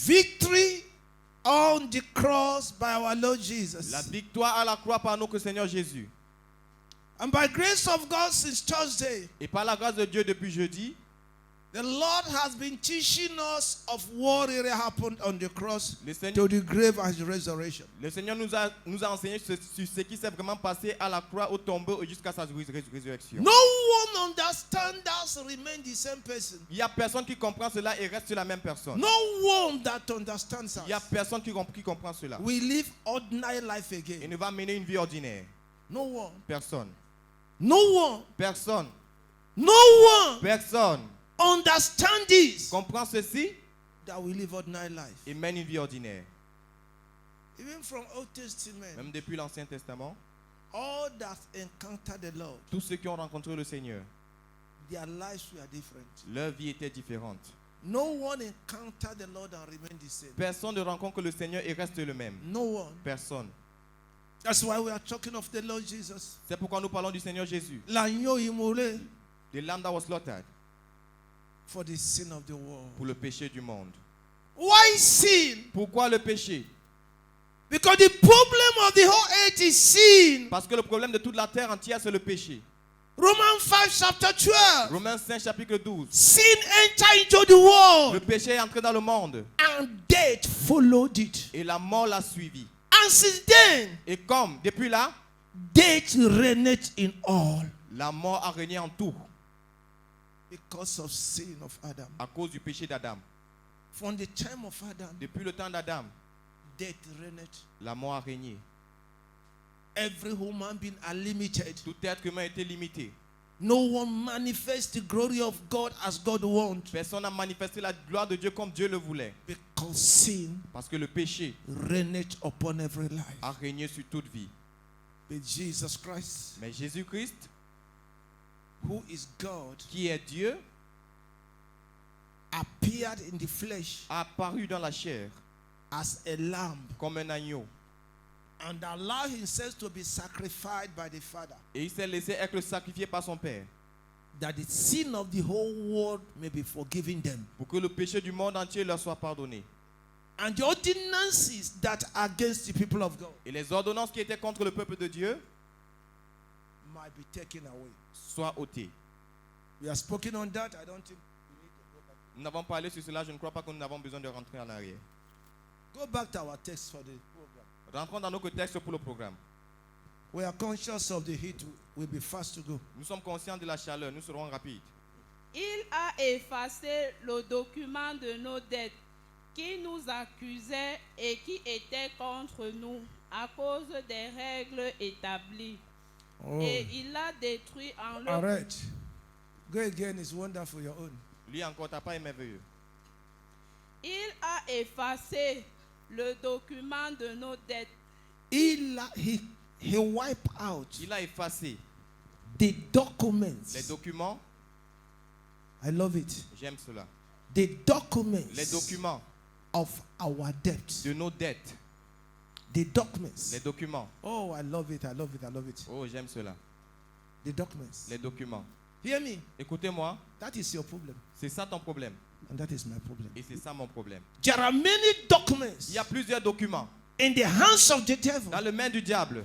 Victory on the cross by our Lord Jesus. La victoire à la croix par notre Seigneur Jésus. And by grace of God since Thursday, Et par la grâce de Dieu depuis jeudi, the Lord has been teaching us of what really happened on the cross le Seigneur, to the grave and the resurrection. le Seigneur nous a enseigné sur ce qui s'est vraiment passé à la croix, au tombeau et jusqu'à sa résurrection. No one understands us remain the same person. Il n'y a personne qui comprend cela et reste la même personne. No one that understands Il n'y a us. personne qui comprend cela. We live ordinary life Et again. ne va mener une vie ordinaire. No one. Personne. No one. Personne. No one Personne understand this. comprend ceci That we live ordinary life. et mène une vie ordinaire. Even from Old Testament, Même depuis l'Ancien Testament, all that encountered the Lord, tous ceux qui ont rencontré le Seigneur, their lives were different. leur vie était différente. No one encountered the Lord and remained the same. Personne ne rencontre le Seigneur et reste le même. No one. Personne. That's why we are talking of the Lord Jesus. C'est pourquoi nous parlons du Seigneur Jésus. L'agneau immolé The lamb that was slaughtered for the sin of the world. pour le péché du monde. Why sin? Pourquoi le péché? Because the problem of the whole earth is sin. Parce que le problème de toute la terre entière, c'est le péché. Romans 5 chapter 12. Romains 5 chapitre 12. Sin entered into the Le world péché est entré dans le monde and death followed it. et la mort l'a suivi. And since then, Et comme depuis là, death reigneth in all la mort a régné en tout because of sin of Adam. à cause du péché d'Adam. From the time of Adam, Depuis le temps d'Adam, death reigneth. la mort a régné. Every human being are limited. Tout être humain était limité. No one manifests the glory of God as God wants. Personne n'a manifesté la gloire de Dieu comme Dieu le voulait. Because sin Parce que le péché reigneth upon every life. a régné sur toute vie. But Jesus Christ, Mais Jésus-Christ, who is God, qui est Dieu, appeared in the flesh a apparu dans la chair as a lamb comme un agneau. and allowed himself to be sacrificed by the Father, Et il s'est laissé être sacrifié par son Père. that the sin of the whole world may be forgiven them. Pour que le péché du monde entier leur soit pardonné. And the ordinances that are against the people of God Et les ordonnances qui étaient contre le peuple de Dieu might be taken away. soient ôtées. We have spoken on that. I don't think we need to go back. Nous n'avons parlé sur cela, je ne crois pas que nous avons besoin de rentrer en arrière. Go back to our text for the program. Rentrons dans notre texte pour le programme. We are conscious of the heat. We'll be fast to go. Nous sommes conscients de la chaleur, nous serons rapides. Il a effacé le document de nos dettes qui nous accusait et qui était contre nous à cause des règles établies. Oh. Et il l'a détruit en le... All right. Go again. It's wonderful. Your own. Lui encore, t'as pas merveilleux. Il a effacé le document de nos dettes. He wiped out Il a effacé the documents. les documents. I love it. J'aime cela. The documents Les documents of our debts. de nos dettes. The documents. Les documents. Oh, I love it. I love it. I love it. Oh, j'aime cela. The documents. Les documents. Hear me. Écoutez-moi, That is your problem. c'est ça ton problème. And that is my problem. Et c'est ça mon problème. There are many documents Il y a plusieurs documents in the hands of the devil. dans les mains du diable.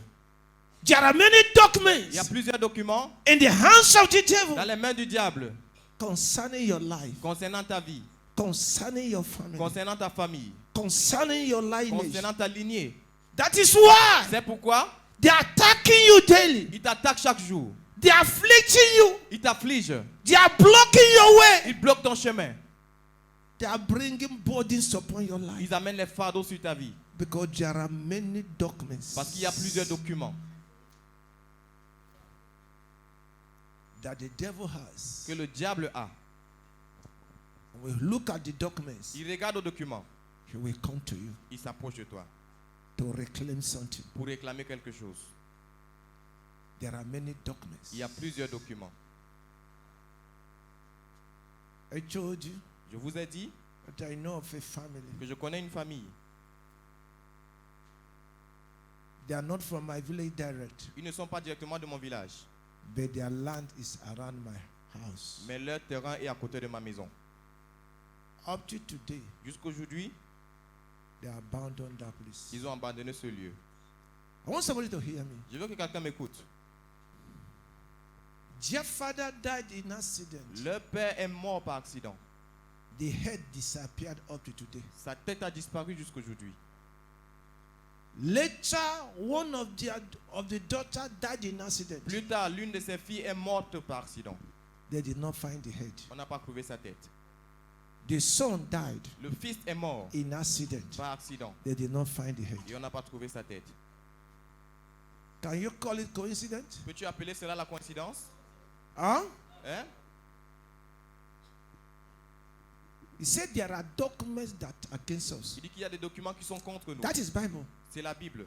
There are many documents Il y a plusieurs documents in the hands of the devil dans les mains du diable concerning your life, concernant ta vie, concerning your family, concernant ta famille, concerning your lineage. concernant ta lignée. That is why C'est pourquoi they are attacking you daily. il t'attaque chaque jour. They are afflicting you. Il t'afflige. They are blocking your way. Il bloque ton chemin. They are bringing burdens upon your life Ils amènent les fardeaux sur ta vie. because there are many documents Parce qu'il y a plusieurs documents that the devil has. que le diable a. When we look at the documents, Il regarde aux documents. he will come to you Il s'approche de toi to reclaim something. pour réclamer quelque chose. There are many documents. Il y a plusieurs documents. I told you Je vous ai dit that I know of a family. que je connais une famille. They are not from my village direct, Ils ne sont pas directement de mon village, but their land is around my house. mais leur terrain est à côté de ma maison. Up to today, Jusqu'aujourd'hui, They abandoned that place. Ils ont abandonné ce lieu. I want somebody to hear me. Je veux que quelqu'un m'écoute. Their father died in accident. Leur père est mort par accident. The head disappeared up to today. Sa tête a disparu jusqu'aujourd'hui. Later, one of the daughter died in accident. Plus tard, l'une de ses filles est morte par accident. They did not find the head. On n'a pas trouvé sa tête. The son died Le fils est mort in accident. par accident. They did not find the head. Et on n'a pas trouvé sa tête. Can you call it coincidence? Peux-tu appeler cela la coïncidence? Huh? Hein? He said there are documents that are against us. Il dit qu'il y a des documents qui sont contre nous. That is Bible. C'est la Bible.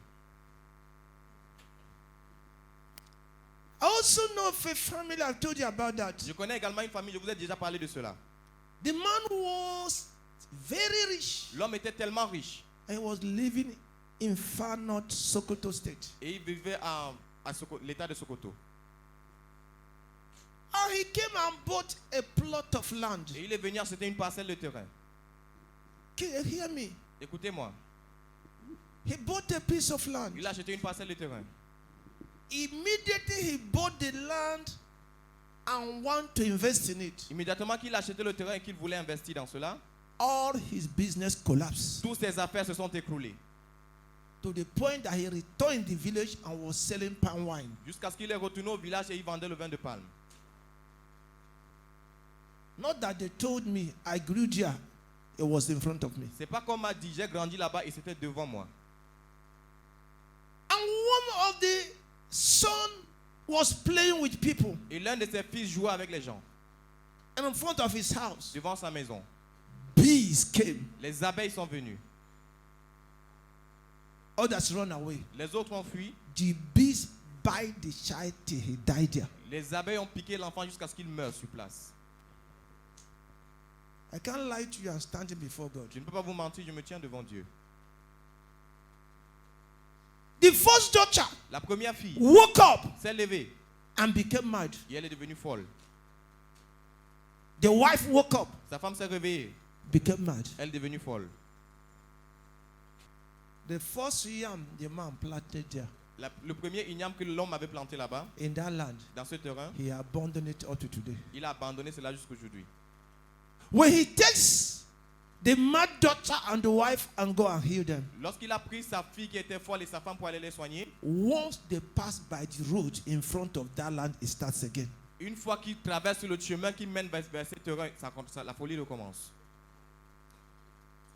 I also know of a family. I've told you about that. Je connais également une famille, je vous ai déjà parlé de cela. The man was very rich L'homme était tellement riche and was living in far north Sokoto State. et il vivait à l'état de Sokoto. And he came and bought a plot of land. Et il est venu acheter une parcelle de terrain. Can you hear me? Écoutez-moi. He bought a piece of land. Il a acheté une parcelle de terrain. Immediately he bought the land and want to invest in it. Immédiatement qu'il a acheté le terrain et qu'il voulait investir dans cela, All his business collapsed toutes ses affaires se sont écroulées. to the point that he returned in the village and was selling palm wine. Jusqu'à ce qu'il est retourné au village et il vendait le vin de palme. Not that they told me I grew there. It was in front of me. C'est pas comme m'a dit, j'ai grandi là-bas et c'était devant moi. And one of the son was playing with people Et l'un de ses fils jouait avec les gens and in front of his house. devant sa maison. Bees came. Les abeilles sont venues. Others run away. Les autres ont fui. The bees bite the child till he died there. Les abeilles ont piqué l'enfant jusqu'à ce qu'il meure sur place. I can't lie to you. I'm standing before God. Je ne peux pas vous mentir, je me tiens devant Dieu. The first daughter La première fille woke up s'est levée and became mad. et elle est devenue folle. The wife woke up, Sa femme s'est réveillée, became mad. elle est devenue folle. The first yam the man planted there Le premier igname que l'homme avait planté là-bas, in that land, dans ce terrain, he abandoned it up to today. il a abandonné cela jusqu'aujourd'hui. When he takes the mad daughter and the wife and go and heal them, Lorsqu'il a pris sa fille qui était folle et sa femme pour aller les soigner, once they pass by the road in front of that land, it starts again. une fois qu'il traverse le chemin qui mène vers ce terrain, la folie recommence.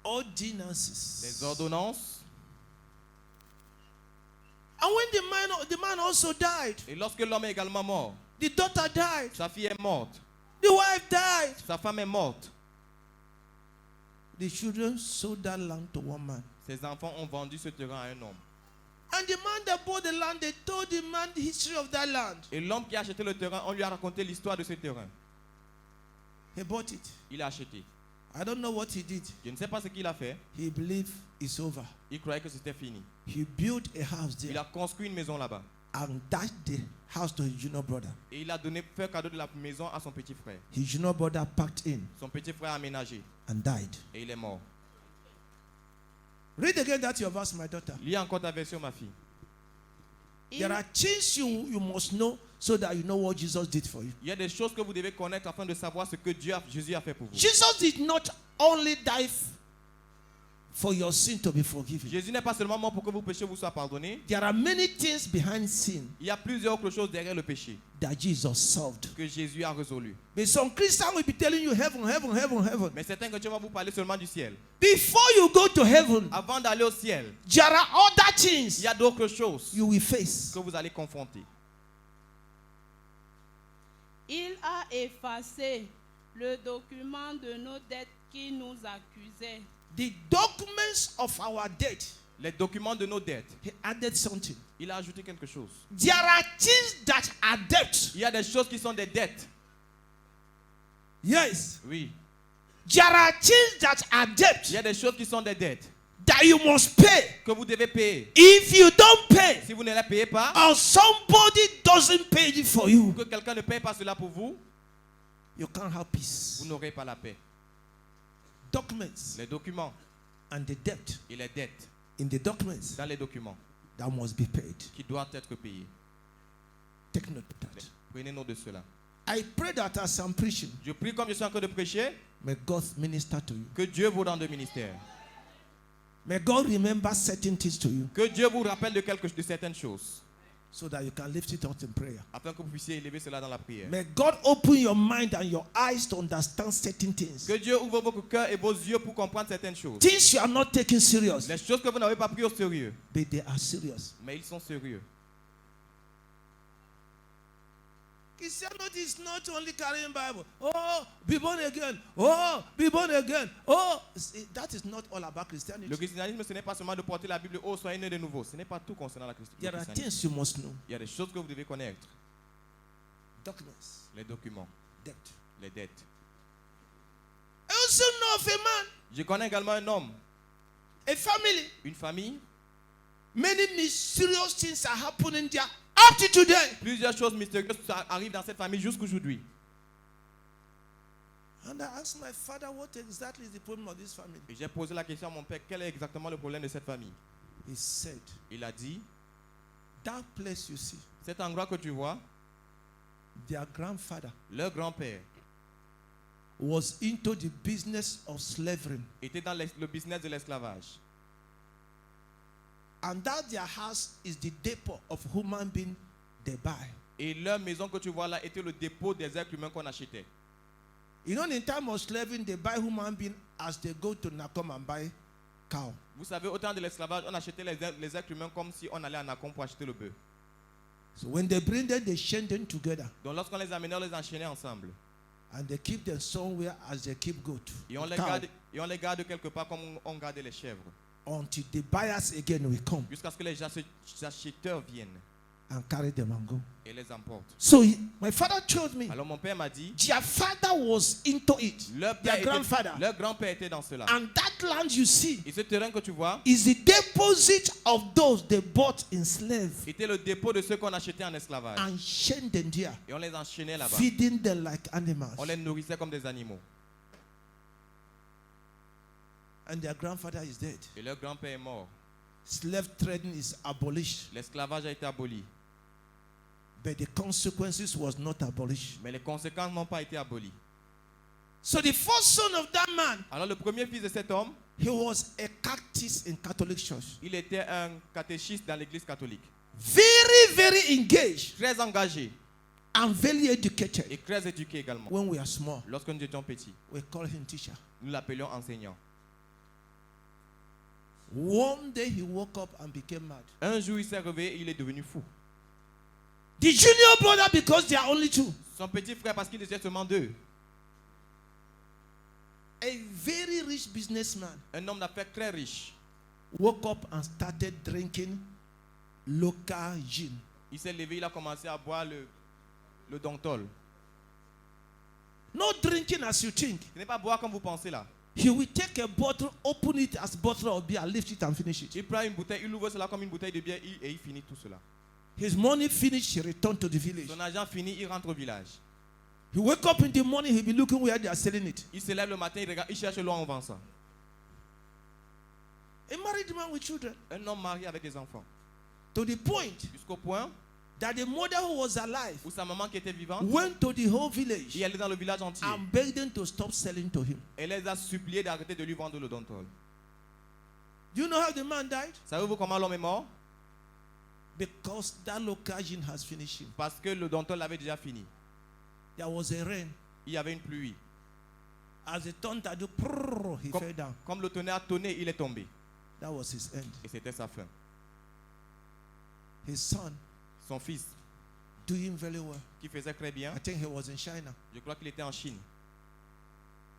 Ordinances. Les ordonnances. And when the man also died, Et lorsque l'homme est également mort, the daughter died, sa fille est morte, the wife died. sa femme est morte. The children sold that land to one man. Ses enfants ont vendu ce terrain à un homme. And the man that bought the land, they told the man the history of that land. Et l'homme qui a acheté le terrain, on lui a raconté l'histoire de ce terrain. He bought it. Il a acheté. I don't know what he did. Je ne sais pas ce qu'il a fait. He believed it's over. Il croyait que c'était fini. He built a house Il there a construit une maison là-bas. and dashed the house to his junior brother. Et il a fait cadeau de la maison à son petit frère. His junior brother packed in Son petit frère a aménagé. and died. Et il est mort. Read again that your verse, my daughter. Lis encore ta version, ma fille. There are things you must know so that you know what Jesus did for you. Il y a des choses que vous devez connaître afin de savoir ce que Jésus a fait pour vous. Jesus did not only die for your sin to be forgiven. Jésus n'est pas seulement mort pour que vos péchés vous soient pardonnés. There are many things behind sin Il y a plusieurs autres choses derrière le péché that Jesus solved. que Jésus a résolu. But some Christians will be telling you heaven, heaven, heaven, heaven. Mais certains chrétiens vont vous parler seulement du ciel. Before you go to heaven, Avant d'aller au ciel, there are other il things y a d'autres choses you will face. que vous allez confronter. Il a effacé le document de nos dettes qui nous accusait. The documents of our debt, Les documents de nos dettes, he added something. il a ajouté quelque chose. There are things that are debt. Il y a des choses qui sont des dettes. Yes. Oui. There are things that are debt Il y a des choses qui sont des dettes that you must pay. que vous devez payer. If you don't pay, Si vous ne les payez pas, or somebody doesn't pay it for you, ou que quelqu'un ne paye pas cela pour vous, you can't have peace. vous n'aurez pas la paix. Documents. Les documents. and the debt et les dettes in the documents dans les documents that must be paid. qui doivent être payées. Take note of that. Prenez note de cela. I pray that as I'm preaching, Je prie comme je suis en train de prêcher, may God minister to you. que Dieu vous donne de ministère. May God remember certain things to you Que Dieu vous rappelle de certaines choses, so that you can lift it up in prayer. afin que vous puissiez élever cela dans la prière. May God open your mind and your eyes to understand certain things. Que Dieu ouvre vos cœurs et vos yeux pour comprendre certaines choses. Things you are not taking serious, Les choses que vous n'avez pas pris au sérieux, but they are serious. mais ils sont sérieux. Christianity is not only carrying Bible. Oh, be born again. Oh, be born again. Oh, that is not all about Christianity. Le christianisme, ce n'est pas seulement de porter la Bible, oh, soyez nés de nouveau. Ce n'est pas tout concernant le There are christianisme. things you must know. Il y a des choses que vous devez connaître. Documents, Les documents, debt. les dettes. I also know of a man, Je connais également un homme, a family. une famille. Many mysterious things are happening there up to today. Plusieurs choses mystérieuses arrivent dans cette famille jusqu'aujourd'hui. And I asked my father, what exactly is the problem of this family? Et j'ai posé la question à mon père, quel est exactement le problème de cette famille? He said, Il a dit, that place you see, cet endroit que tu vois, their grandfather leur grand-père was into the business of slavery. était dans le business de l'esclavage. And that their house is the depot of human being they buy. Et leur maison que tu vois là était le dépôt des êtres humains qu'on achetait. You know, in time of slavery, they buy human being as they go to Nakom and buy cow. Vous savez, au temps de l'esclavage, on achetait les êtres humains comme si on allait à Nakom pour acheter le bœuf. So when they bring them, they chain them together. Donc lorsqu'on les amenait, on les enchaînait ensemble. And they keep them somewhere as they keep goat. Et on les garde quelque part comme on gardait les chèvres. Until the buyers again will come Jusqu'à ce que les acheteurs viennent and carry them and go. et les emportent. So my father told me, Alors mon père m'a dit, their father was into it. Their grandfather. leur grand-père était dans cela. And that land you see Et ce terrain que tu vois is the deposit of those they bought in slave était le dépôt de ceux qu'on achetait en esclavage. and chained them there, Et on les enchaînait là-bas. feeding them like animals. On les nourrissait comme des animaux. And their grandfather is dead. Et leur grand-père est mort. Slave trading is abolished, L'esclavage a été aboli. but the consequences was not abolished. Mais les conséquences n'ont pas été abolies. So the first son of that man, Alors le premier fils de cet homme, he was a catechist in Catholic Church. il était un catéchiste dans l'église catholique. Very, very engaged Très engagé and very educated. et très éduqué également. When we are small, Lorsque nous étions petits, we call him teacher. nous l'appelions enseignant. One day he woke up and became mad. Un jour, il s'est réveillé et il est devenu fou. The junior brother, because they are only two, Son petit frère, parce qu'il était seulement deux. a very rich businessman, Un homme d'affaires très riche. woke up and started drinking local gin. Il s'est levé, il a commencé à boire le Dontol. Not drinking as you think. Ce n'est pas boire comme vous pensez là. He will take a bottle, open it as bottle of beer, lift it and finish it. Il prend une bouteille, il ouvre cela comme une bouteille de bière et il finit tout cela. His money finished, he returned to the village. Son argent fini, il rentre au village. He wake up in the morning, he'll be looking where they are selling it. Il se lève le matin, il regarde, il cherche l'eau en vend ça. A married man with children. Un homme marié avec des enfants. To the point Jusqu'au point that the mother who was alive où sa maman qui était vivante, went to the whole village il allait dans le village entier. and begged them to stop selling to him. Elle les a suppliés d'arrêter de lui vendre le Dontol. Do you know how the man died? Savez-vous comment l'homme est mort? Because that local gin has finished him. Parce que le Dontol avait déjà fini. There was a rain. Il y avait une pluie. As the thunder do, prrr, he fell down. Comme le tonnerre a tonné, il est tombé. That was his end. Et c'était sa fin. His son, Son fils, doing very well. qui faisait très bien, I think he was in China. je crois qu'il était en Chine,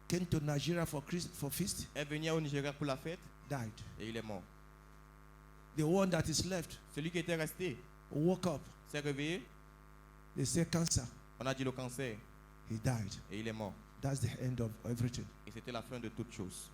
Came to Nigeria for feast, est venu au Nigeria pour la fête died. et il est mort. The one that is left Celui qui était resté woke up. s'est réveillé, They say cancer. on a dit le cancer He died. et il est mort. That's the end of everything. Et c'était la fin de toute chose.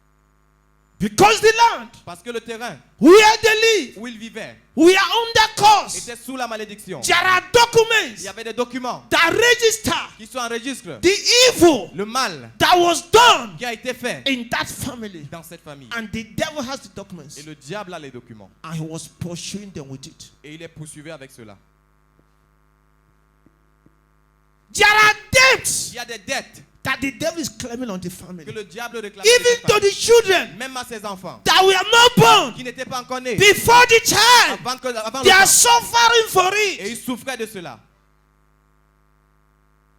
Because the land Parce que le terrain where they live, où ils vivaient we are under curse. était sous la malédiction. There are Il documents y avait des documents that register qui sont en registre. the evil Le mal that was done qui a été fait in that family. dans cette famille. And the devil has the documents. Et le diable a les documents. And he was pursuing them with it. Et il est poursuivi avec cela. There are debts Il y a des dettes that the devil is claiming on the que family. le diable réclame. Even to the children Même à ses enfants that were not born qui n'étaient pas encore nés. before the child. Avant They le are temps. suffering for Et it. ils souffraient de cela.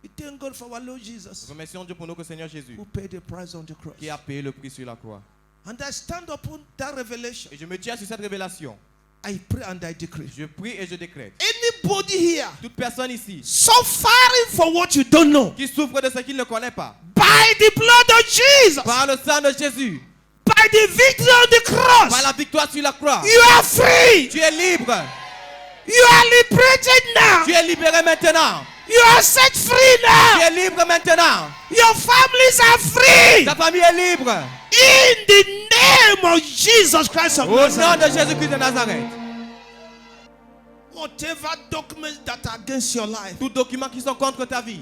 We thank God for our Lord Jesus Remercions Dieu pour notre Seigneur Jésus who paid the price on the cross. qui a payé le prix sur la croix. And I stand upon that revelation. Et je me tiens sur cette révélation. I pray and I decree. Je prie et je décrète. Anybody here Toute personne ici suffering for what you don't know, qui souffre de ce qu'il ne connaît pas, by the blood of Jesus, par le sang de Jésus, by the victory on the par cross, la victoire sur la croix, you are free. tu es libre. You are liberated now. Tu es libéré maintenant. You are set free Tu now. es libre maintenant. Your families are free. Ta famille est libre. In the name of Jesus Christ of Au nom de Nazareth. Jésus-Christ de Nazareth. Whatever documents that are against your life, Tous documents qui sont contre ta vie,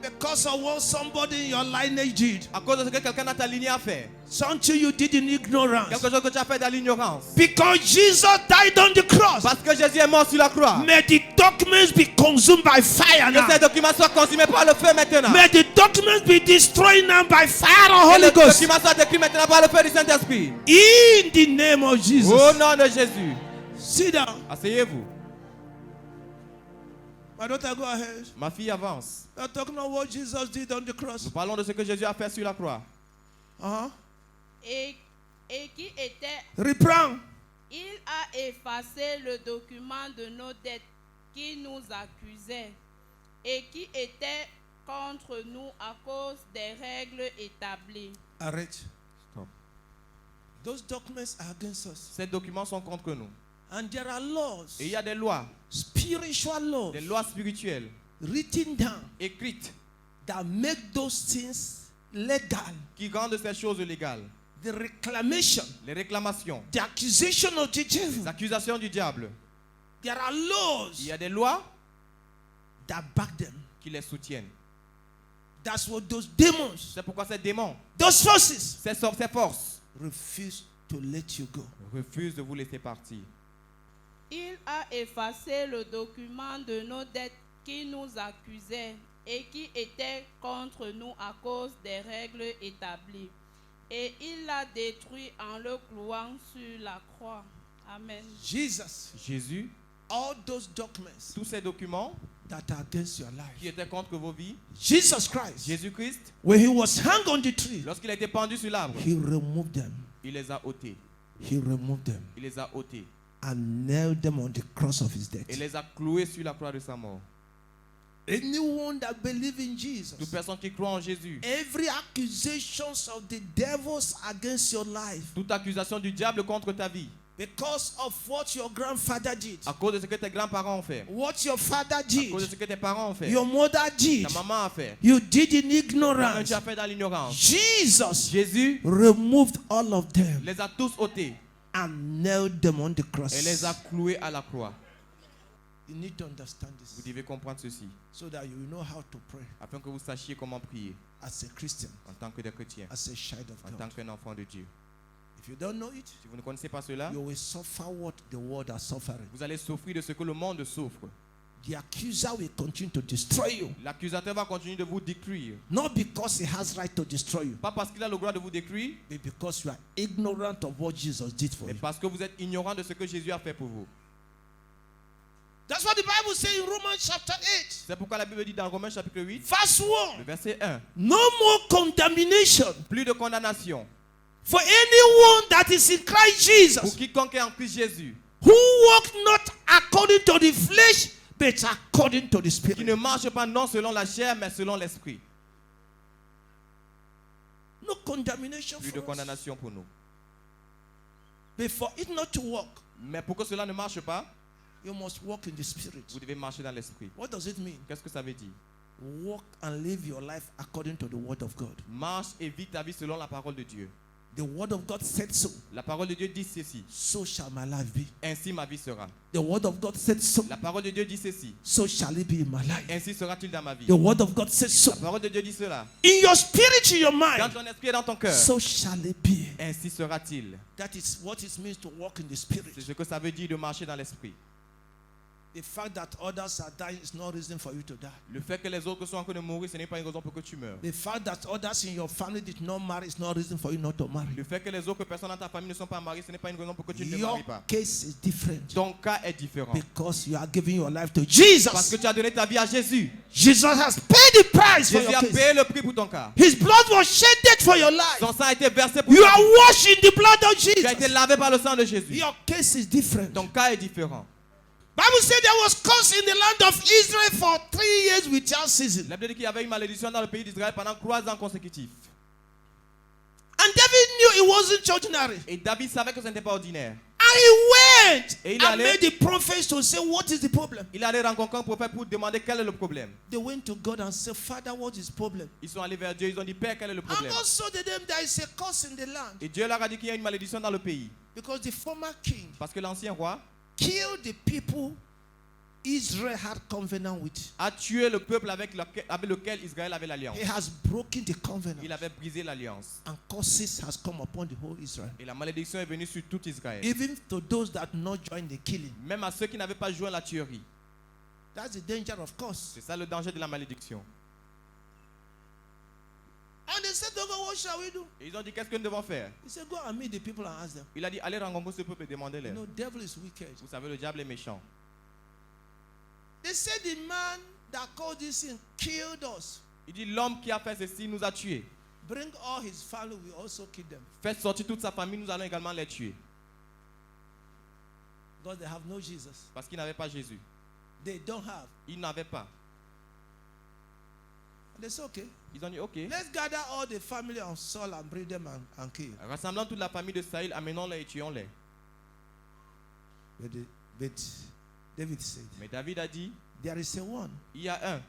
because of what somebody in your lineage did, à cause de ce que quelqu'un dans ta lignée a fait, something you did in ignorance, quelque chose que tu as fait dans l'ignorance, because Jesus died on the cross, parce que Jésus est mort sur la croix, may the documents be consumed by fire now. que ces documents soient consumés par le feu maintenant. May the documents be destroyed now by fire of Que Holy les Ghost. documents soient détruits maintenant par le feu du Saint-Esprit. In the name of Jesus. Au nom de Jésus. Sit down. Asseyez-vous. My daughter, go ahead. Ma fille avance. We're talking about what Jesus did on the cross. Nous parlons de ce que Jésus a fait sur la croix. Uh-huh. et qui était, Reprend. il a effacé le document de nos dettes qui nous accusait et qui était contre nous à cause des règles établies. Arrête. Stop. Those documents are against us. Ces documents sont contre nous. And there are laws, Et il y a des lois, spiritual laws, des lois spirituelles, written down écrites, that make those things legal. qui rendent ces choses légales. The reclamation, Les réclamations, the accusation of the les devil. accusations du diable. There are Il laws y a des lois that back them. qui les soutiennent. That's what those demons, C'est pourquoi ces démons, those forces, ces forces, refuse to let you go. refusent de vous laisser partir. Il a effacé le document de nos dettes qui nous accusait et qui était contre nous à cause des règles établies. Et il l'a détruit en le clouant sur la croix. Amen. Jesus, Jésus, all those documents tous ces documents that are against your qui life. étaient contre vos vies, Jesus Christ, Jésus-Christ, when he was hung on the tree, lorsqu'il a été pendu sur l'arbre, he removed them. il les a ôtés. He removed them Il les a ôtés. and nailed them on the cross of his Et death. les a cloués sur la croix de sa mort. Anyone that believes in Jesus, Toute personne qui croit en Jésus, every accusations of the devils against your life, toute accusation du diable contre ta vie, because of what your grandfather did, à cause de ce que tes grands-parents ont fait, what your father à cause de did, ce que tes parents ont fait, your mother did, ta maman a fait, you did in toi-même ignorance. tu as fait dans l'ignorance. Jesus Jésus removed all of them les a tous ôtés and nailed them on the cross. et les a cloués à la croix. You need to understand Vous this devez comprendre ceci, so that you will know how to pray afin que vous sachiez comment prier as a Christian, en tant que des chrétiens, as a child of en tant God. qu'un enfant de Dieu. If you don't know it, Si vous ne connaissez pas cela, you will suffer what the world are suffering. vous allez souffrir de ce que le monde souffre. The accuser will continue to destroy you, L'accusateur va continuer de vous détruire. not because he has right to destroy you, Pas parce qu'il a le droit de vous détruire, but because you are ignorant of what Jesus did for mais you. parce que vous êtes ignorant de ce que Jésus a fait pour vous. That's what the Bible says in Romans chapter 8, C'est pourquoi la Bible dit dans Romains chapitre 8, verse le 1, verset 1, no more condemnation plus de condamnation for anyone that is in Christ pour Jesus, quiconque est en Christ Jésus, who walk not according to the flesh, but according to the qui Spirit. ne marche pas non selon la chair, mais selon l'esprit. No condemnation Plus de for us. condamnation pour nous. But for it not to work, Mais pour que cela ne marche pas, you must walk in the Spirit. vous devez marcher dans l'esprit. What does it mean? Qu'est-ce que ça veut dire? Walk and live your life according to the Word of God. Marche et vis ta vie selon la parole de Dieu. The word of God said so. La parole de Dieu dit ceci. So shall my life be. Ainsi ma vie sera. The word of God said so. La parole de Dieu dit ceci. So shall it be in my life. Ainsi sera-t-il dans ma vie. The word of God said so. La parole de Dieu dit cela. In your spirit, in your Dans mind, ton esprit et dans ton cœur. so shall it be. Ainsi sera-t-il. That is what it means to walk in the spirit. C'est ce que ça veut dire de marcher dans l'esprit. The fact that others are dying is no reason for you to die. Le fait que les autres sont en train de mourir, ce n'est pas une raison pour que tu meurs. The fact that others in your family did not marry is no reason for you not to marry. Le fait que les autres personnes dans ta famille ne sont pas mariées, ce n'est pas une raison pour que tu ne te Your maries pas. case is different Ton cas est différent. because you are giving your life to Parce Jesus. que tu as donné ta vie à Jésus. Jesus has paid the price for Jésus your a case. payé le prix pour ton cas. His blood was shedded for your life. Son sang a été versé pour You ta are vie. washed in the blood of Tu as été Jesus. lavé par le sang de Jésus. Your case is different. Ton cas est différent. Bible said there was curse in the land of Israel for 3 years without season. La Bible dit qu'il y avait une malédiction dans le pays d'Israël pendant 3 ans consécutifs. And David knew it wasn't ordinary. Et David savait que ce n'était pas ordinaire. And he went Et il and allait- made the prophets to say, what is the problem? Il allait rencontrer un prophète pour demander quel est le problème. They went to God and said, Father, what is the problem? Ils sont allés vers Dieu, ils ont dit, Père, quel est le And problème? God saw to them there is a curse in the land Et Dieu leur a dit qu'il y a une malédiction dans le pays. because the former king Parce que l'ancien roi killed the people Israel had covenant with. a tué le peuple avec lequel Israël avait l'alliance. He has broken the covenant, Il avait brisé l'alliance. and curses has come upon the whole Israel. Et la malédiction est venue sur tout Israël. Even to those that not join the killing. Même à ceux qui n'avaient pas joint la tuerie. That's the danger of curse. C'est ça le danger de la malédiction. And they said to God, what shall we do? Et ils ont dit, qu'est-ce que nous devons faire? He said, go and meet the people and ask them. Il a dit, allez rencontrer ce peuple et You demandez-leur. know, devil is wicked. Vous savez, le diable est méchant. They said the man that called this in killed us. Il dit, l'homme qui a fait ceci nous a tués. Bring all his family, we also kill them. Faites sortir toute sa famille, nous allons également les tuer. Because they have no Jesus. Parce qu'ils n'avaient pas Jésus. They don't have. Ils n'avaient pas. And they said, okay, Ils ont dit, ok, let's gather all the family of Saul and bring them and kill. rassemblons toute la famille de Saïl, amenons-les et tuons-les. But David said, Mais David a dit, there is a one il y a un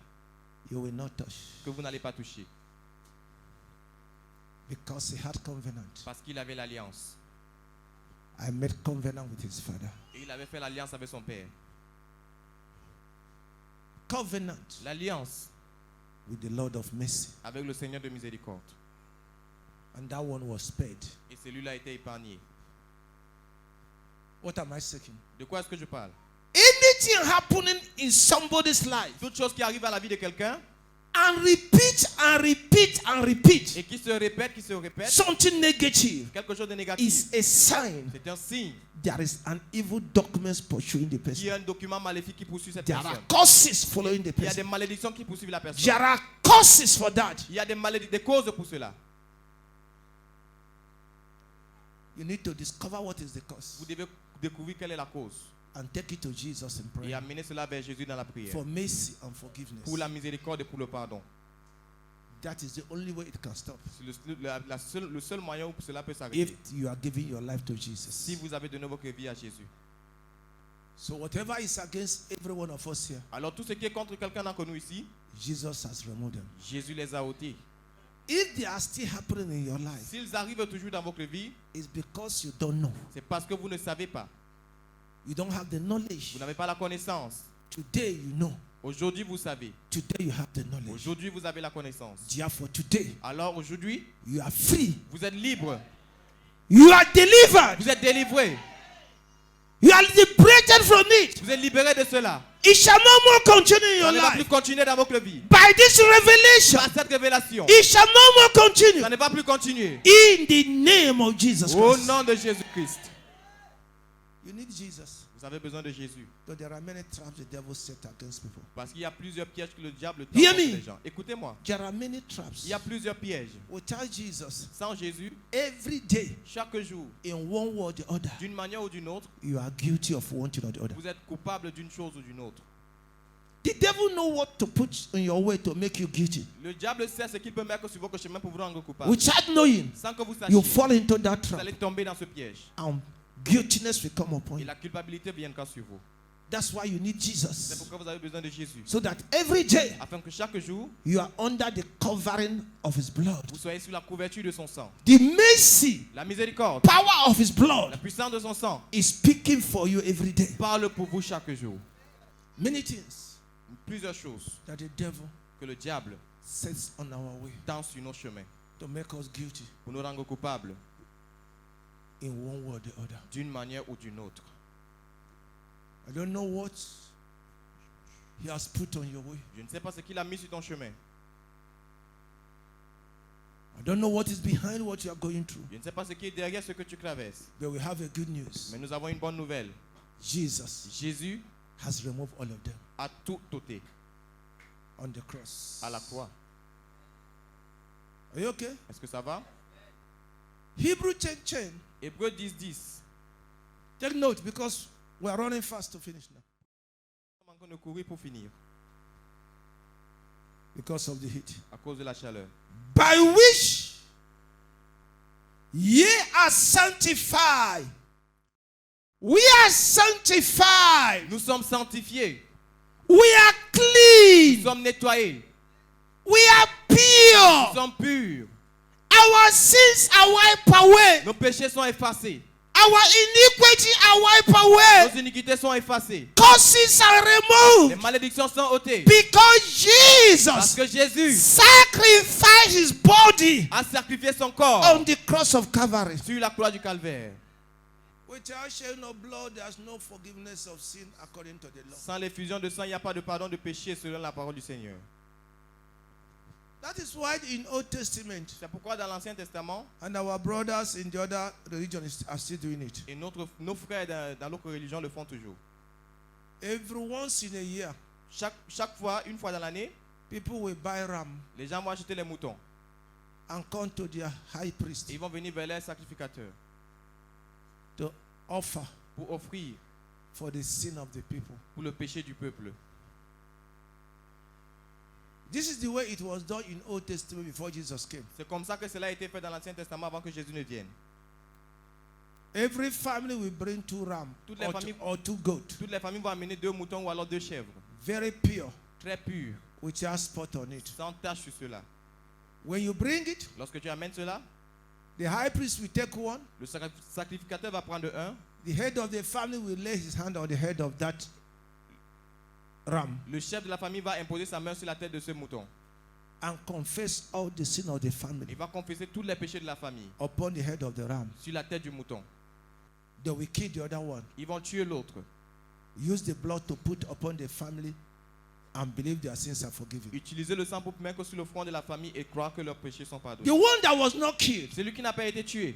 you will not touch que vous n'allez pas toucher. because he had covenant. Parce qu'il avait l'alliance. I made covenant with his father. Et il avait fait l'alliance avec son père. Covenant L'alliance with the Lord of mercy. avec le Seigneur de miséricorde. And that one was spared. Et celui-là a été épargné. What am I saying? De quoi est-ce que je parle? Anything happening in somebody's life Toute chose qui arrive à la vie de quelqu'un and repeat and repeat and repeat et qui se répète, something negative quelque chose de is négatif, a sign c'est un signe there is an evil document pursuing the qu'il y a person. un document maléfique qui poursuit cette There are personne. causes following the Il y a des person. malédictions qui poursuivent la personne. There are causes for that. Il y a des causes pour cela. You need to discover what is the cause Vous devez découvrir quelle est la cause and take it to Jesus in et prayer amener cela vers Jésus dans la prière. for mercy and forgiveness. Pour la miséricorde et pour le pardon. That is the only way it can stop. C'est le seul moyen où cela peut If s'arrêter. you are giving your life to Si Jesus. vous avez donné votre vie à Jésus. So whatever is against every one of us here, Alors tout ce qui est contre quelqu'un d'entre nous ici, Jesus has removed them. Jésus les a ôtés. If they are still happening in your life, S'ils arrivent toujours dans votre vie, it's because you don't know. c'est parce que vous ne savez pas. You don't have the knowledge. Vous n'avez pas la connaissance. Today you know. Aujourd'hui, vous savez. Today you have the knowledge. Aujourd'hui, vous avez la connaissance. Therefore today Alors aujourd'hui, you are free. vous êtes libre. You are delivered. Vous êtes délivré. You are liberated from it. Vous êtes libéré de cela. It shall no more continue in Ça your ne va plus life. continuer dans votre vie. By this revelation, Par cette révélation, it shall no more continue. ça ne va plus continuer. In the name of Jesus Au Christ. nom de Jésus-Christ. You need Jesus. Vous avez besoin de Jésus. But there are many traps the devil set against people. Parce qu'il y a plusieurs pièges que le diable tend Hear contre me. les gens. Écoutez-moi. There are many traps. Il y a plusieurs pièges. Without Jesus, Sans Jésus, every day, chaque jour, in one way or the other, d'une manière ou d'une autre, you are guilty of one thing or the other. vous êtes coupable d'une chose ou d'une autre. The devil know what to put in your way to make you guilty. Le diable sait ce qu'il peut mettre sur votre chemin pour vous rendre coupable. Without knowing, Sans que vous you sachiez, fall into that vous trap, allez tomber dans ce piège. and guiltiness will come upon Et you. la culpabilité viendra sur vous. That's why you need C'est Jesus. pourquoi vous avez besoin de Jésus. So that every day Afin que chaque jour, you are under the covering of his blood. vous soyez sous la couverture de son sang. The mercy, La miséricorde, power of his la blood puissance de son sang is speaking for you every day. parle pour vous chaque jour. Many things Plusieurs choses that the devil que le diable sets on our way tend sur nos chemins to make us guilty pour nous rendre coupables in one way or the other. d'une manière ou d'une autre. I don't know what he has put on your way. Je ne sais pas ce qu'il a mis sur ton chemin. I don't know what is behind what you are going through. Je ne sais pas ce qui est derrière ce que tu traverses. But we have a good news. Mais nous avons une bonne nouvelle. Jesus Jésus has removed all of them a tout ôté on the cross. à la croix. Are you okay? Est-ce que ça va? Hebrew 10:10. Hébreux 10:10. Take note because we are running fast to finish now Nous sommes en train de courir pour finir because of the heat. à cause de la chaleur. By which ye are sanctified. We are sanctified. Nous sommes sanctifiés. We are Nous clean. sommes nettoyés. We are Nous pure. sommes purs. Our sins are wiped away. Nos péchés sont effacés. Our iniquity are wiped away. Nos iniquités sont effacées. Curses are Les removed. malédictions sont ôtées. Because Parce Jesus que Jésus sacrificed his body a sacrifié son corps on the cross of Calvary. sur la croix du calvaire. Without shedding of blood, there's no forgiveness of sin according to the law. Sans l'effusion de sang, il n'y a pas de pardon de péché selon la parole du Seigneur. That is why in Old Testament, C'est pourquoi dans l'Ancien Testament, and our brothers in the other religions are still doing it. et nos frères dans l'autre religion le font toujours. Every once in a year, Chaque fois, une fois dans l'année, people will buy ram les gens vont acheter les moutons. and come to their high priest Et ils vont venir vers les sacrificateurs to offer pour offrir for the sin of the people. pour le péché du peuple. This is the way it was done in Old Testament before Jesus came. C'est comme ça que cela a été fait dans l'Ancien Testament avant que Jésus ne vienne. Every family will bring 2 rams Toutes les familles- or 2 goats, Toutes les familles vont amener 2 moutons ou alors 2 chèvres, very pure, très purs, which has spot on it. sans tache sur cela. When you bring it, Lorsque tu amènes cela, the high priest will take one. le sacrificateur va prendre un. The head of the family will lay his hand on the head of that ram Le chef de la famille va imposer sa main sur la tête de ce mouton. and confess all the sin of the Il family va confesser tous les péchés de la famille upon the head of the ram. sur la tête du mouton. They will kill the other one. Ils vont tuer l'autre. Use the blood to put upon the family and believe their sins are forgiven. Utiliser le sang pour mettre sur le front de la famille et croire que leurs péchés sont The pardonnés. one that was not killed, Celui qui n'a pas été tué,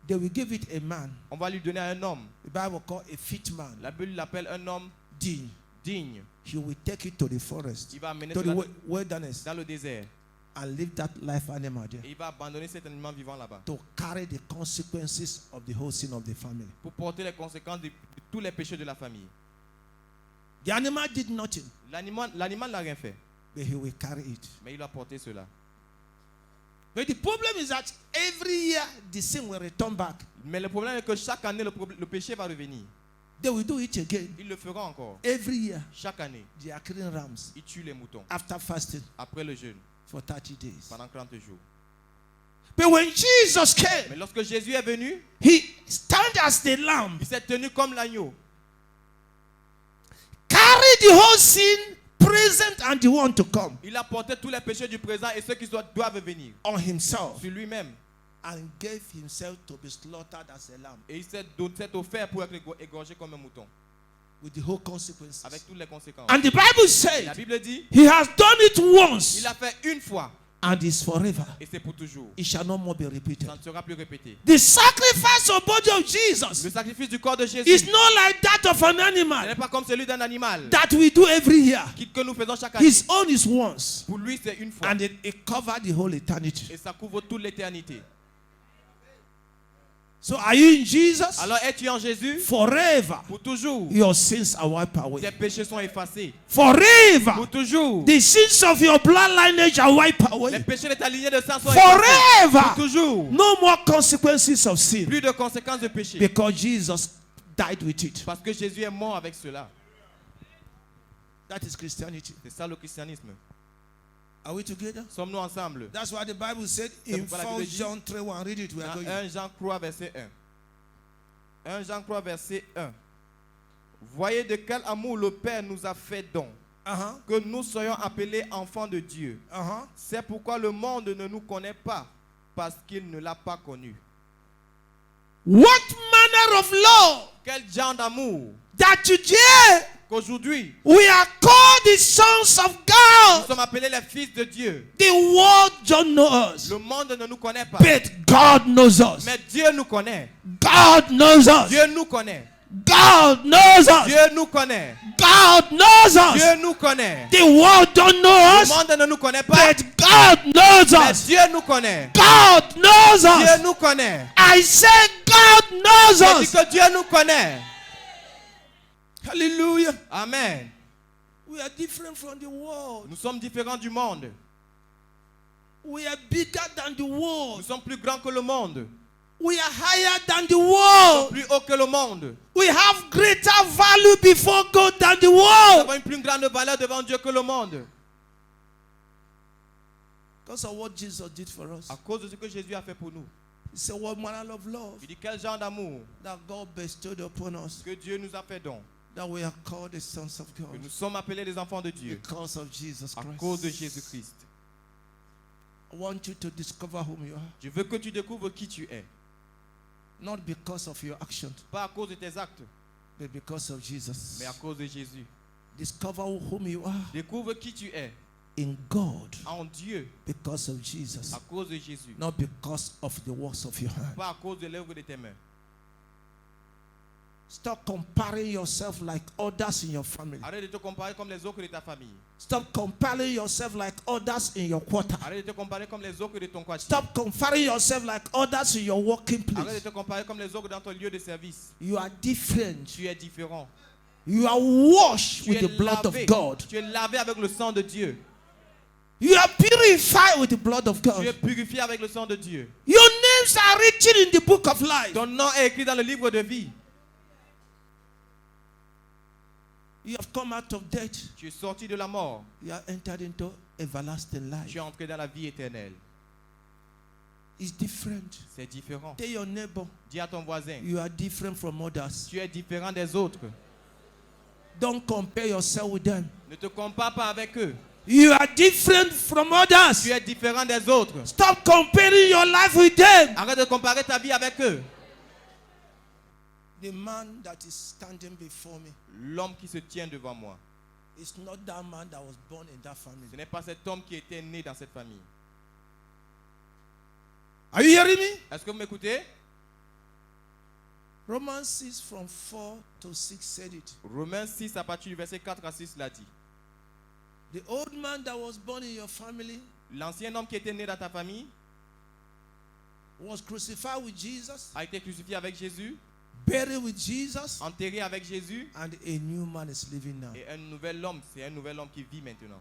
they will give it a man. on va lui donner à un homme. The Bible called a fit man. La Bible l'appelle un homme Dean. digne. He will take it to the forest, Il va amener to the cela wilderness, dans le désert. and leave that life animal there Et il va abandonner cet animal vivant là-bas to carry the consequences of the whole sin of the family. pour porter les conséquences de tous les péchés de la famille. The animal did nothing, L'animal n'a rien fait, but he will carry it. mais il a porté cela. But the problem is that every year the sin will return back. Mais le problème est que chaque année, le péché va revenir. They will do it again. Ils le feront encore. Every year Chaque année, they are killing rams ils tuent les moutons after fasting après le jeûne for 30 days. pendant 30 jours. But when Jesus Mais came, lorsque Jésus est venu, he stand as the lamb, il s'est tenu comme l'agneau. carry the whole sin, present and the one to come, Il a porté tous les péchés du présent et ceux qui doivent venir on himself sur lui-même. and gave himself to be slaughtered as a lamb Et il s'est offert pour être égorgé comme un mouton, with the whole consequences. avec toutes les conséquences. And the Bible Et la said Bible dit, he has done it once il l'a fait une fois and is forever. et c'est pour toujours. It shall no more be repeated. Ça ne sera plus répété. The sacrifice of body of Le Jesus sacrifice du corps de Jésus is not like that of an n'est animal pas comme celui d'un animal that we do every year. que nous faisons chaque année. His own is once, Pour lui, c'est une fois. and it covered the whole eternity. Et ça couvre toute l'éternité. So are you in Jesus? Alors es-tu en Jésus? Forever Pour toujours. your sins are wiped away. Tes péchés sont effacés. Forever Pour toujours. the sins of your blood lineage are wiped Les away. péchés de ta lignée de sang sont effacés. Pour Forever toujours. no more consequences of sin Plus de conséquences de péché. because Jesus died with it. Parce que Jésus est mort avec cela. That is Christianity. C'est ça le christianisme. Are we together? Sommes-nous ensemble? That's what the Bible said C'est in pourquoi la 1 Bible dit- John 3:1. Read it. We are Dans going. 1 Jean 3, verset 1. 1 Jean 3, verset 1. Voyez de quel amour le Père nous a fait don, Uh-huh. que nous soyons appelés enfants de Dieu. Uh-huh. C'est pourquoi le monde ne nous connaît pas, parce qu'il ne l'a pas connu. What manner of love Quel genre d'amour that today qu'aujourd'hui, we are called the sons of nous God. sommes appelés les fils de Dieu. The world don't know us, Le monde ne nous connaît pas, but God knows us. mais Dieu nous connaît. God knows us. Dieu nous connaît. God knows us. Dieu nous connaît. God knows us. Dieu nous connaît. The world don't know Le us, monde ne nous connaît pas, but God knows mais us. Dieu nous connaît. God knows us. Dieu nous connaît. I say God knows Je dis us. que Dieu nous connaît. Hallelujah. Amen. We are different from the world. Nous sommes différents du monde. We are bigger than the Nous world. sommes plus grands que le monde. We are higher than the Nous sommes world. plus hauts que le monde. We have greater value before God than the Nous world. avons une plus grande valeur devant Dieu que le monde. Because of what Jesus did for us. À cause de ce que Jésus a fait pour nous. He said, what manner of love Il dit quel genre d'amour that God bestowed upon us, que Dieu nous a fait don. that we are called the sons of Que God nous sommes appelés les enfants de Dieu. because of Jesus À cause de Christ. Jésus-Christ. I want you to discover whom you are, Je veux que tu découvres qui tu es. not because of your actions, Pas à cause de tes actes, but because of Jesus. mais à cause de Jésus. Discover whom you are Découvre qui tu es in God en Dieu because of Jesus, à cause de Jésus. not because of the works of your hand. Pas à cause de l'œuvre de tes mains. Stop comparing yourself like others in your family. Arrête de te comparer comme les autres de ta famille. Stop comparing yourself like others in your quarter. Arrête de te comparer comme les autres de ton quartier. Stop comparing yourself like others in your working Arrête de place. te comparer comme les autres dans ton lieu de service. You are different. Tu es différent. You are washed Tu with es the blood of lavé. God. Tu es lavé avec le sang de Dieu. You are purified with the blood of Tu es God. purifié avec le sang de Dieu. Your names are written in the book of life. Ton nom est écrit dans le livre de vie. You have come out of death. Tu es sorti de la mort. You are entered into everlasting Tu life. es entré dans la vie éternelle. It's different. C'est différent. Tell your neighbor, Dis à ton voisin, you are different from others. tu es différent des autres. Don't compare yourself with them. Ne te compare pas avec eux. You are different from others. Tu es différent des autres. Stop comparing your life with them. Arrête de comparer ta vie avec eux. The man that is standing before me L'homme qui se tient devant moi, is not that man that was born in that family. ce n'est pas cet homme qui était né dans cette famille. Are you hearing me? Est-ce que vous m'écoutez? Romans 6 from 4 to 6 said it. Romains 6 à partir du verset 4 à 6 l'a dit. The old man that was born in your family L'ancien homme qui était né dans ta famille was crucified with Jesus, a été crucifié avec Jésus, buried with Jesus, enterré avec Jésus, and a new man is living now. et un nouvel homme, c'est un nouvel homme qui vit maintenant.